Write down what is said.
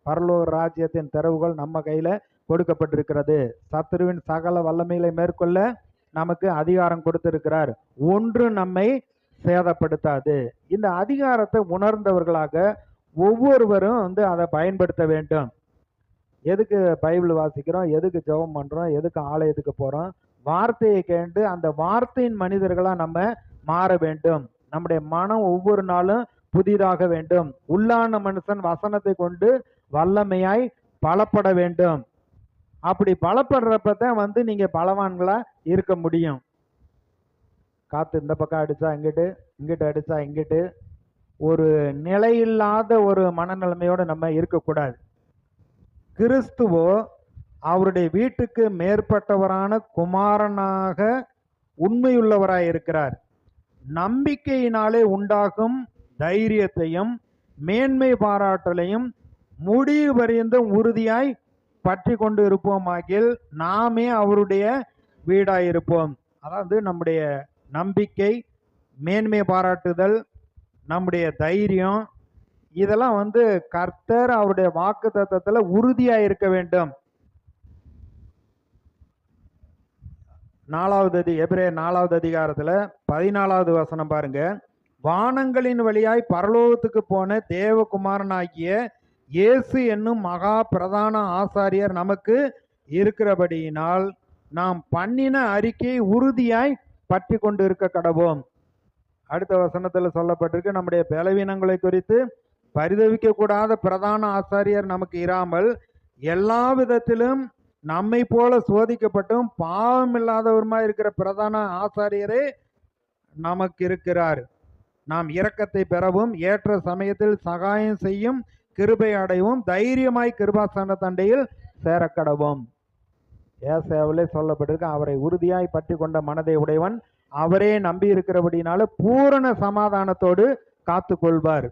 பரலோக ராஜ்யத்தின் திறவுகள் நம்ம கையில கொடுக்கப்பட்டிருக்கிறது. சத்துருவின் சகல வல்லமைகளை மேற்கொள்ள நமக்கு அதிகாரம் கொடுத்திருக்கிறார். ஒன்று நம்மை சேதப்படுத்தாது. இந்த அதிகாரத்தை உணர்ந்தவர்களாக ஒவ்வொருவரும் அதை பயன்படுத்த வேண்டும். எதுக்கு பைபிள் வாசிக்கிறோம், எதுக்கு ஜெபம் பண்றோம், எதுக்கு ஆலயத்துக்கு போறோம்? வார்த்தையை கேட்டு அந்த வார்த்தையின் மனிதர்களா நம்ம மாற வேண்டும். நம்முடைய மனம் ஒவ்வொரு நாளும் புதிதாக வேண்டும். உள்ளான மனுஷன் வசனத்தை கொண்டு வல்லமையாய் பலப்பட வேண்டும். அப்படி பலப்படுறப்பதான் நீங்க பலவான்களா இருக்க முடியும். காத்து இந்த பக்கம் அடிச்சா இங்கிட்டு, இங்கிட்டு அடிச்சா இங்கிட்டு, ஒரு நிலையில்லாத ஒரு மனநிலைமையோட நம்ம இருக்கக்கூடாது. கிறிஸ்துவோ அவருடைய வீட்டுக்கு மேற்பட்டவரான குமாரனாக உண்மையுள்ளவராய் இருக்கிறார். நம்பிக்கையினாலே உண்டாகும் தைரியத்தையும் மேன்மை பாராட்டலையும் முடிவு பரியந்தம் உறுதியாய் பற்றி கொண்டு இருப்போமாகில் நாமே அவருடைய வீடாயிருப்போம். அதாவது நம்முடைய நம்பிக்கை, மேன்மை பாராட்டுதல், நம்முடைய தைரியம், இதெல்லாம் கர்த்தர் அவருடைய வாக்கு தத்தத்துல உறுதியா இருக்க வேண்டும். எபிரேயர் 4வது அதிகாரத்துல 14வது வசனம் பாருங்க. வானங்களின் வழியாய் பரலோகத்துக்கு போன தேவகுமாரனாகிய இயேசு என்னும் மகா பிரதான ஆசாரியர் நமக்கு இருக்கிறபடியினால் நாம் பண்ணின அறிக்கையை உறுதியாய் பற்றி கொண்டு இருக்க கடவோம். அடுத்த வசனத்துல சொல்லப்பட்டிருக்கு, நம்முடைய பலவீனங்களை குறித்து பரிதவிக்க கூடாத பிரதான ஆசாரியர் நமக்கு இராமல் எல்லா விதத்திலும் நம்மை போல சோதிக்கப்பட்டும் பாவம் இல்லாதவருமா இருக்கிற பிரதான ஆசாரியரே நமக்கு இருக்கிறார். நாம் இரக்கத்தை பெறவும் ஏற்ற சமயத்தில் சகாயம் செய்யும் கிருபை அடைவும் தைரியமாய் கிருபாசன தண்டையில் சேரக்கடவும். ஏசாயாவிலே சொல்லப்பட்டிருக்கு, அவரை உறுதியாய் பற்றி கொண்ட மனதை உடையவன் அவரே நம்பி இருக்கிறபடினால பூரண சமாதானத்தோடு காத்து கொள்வார்.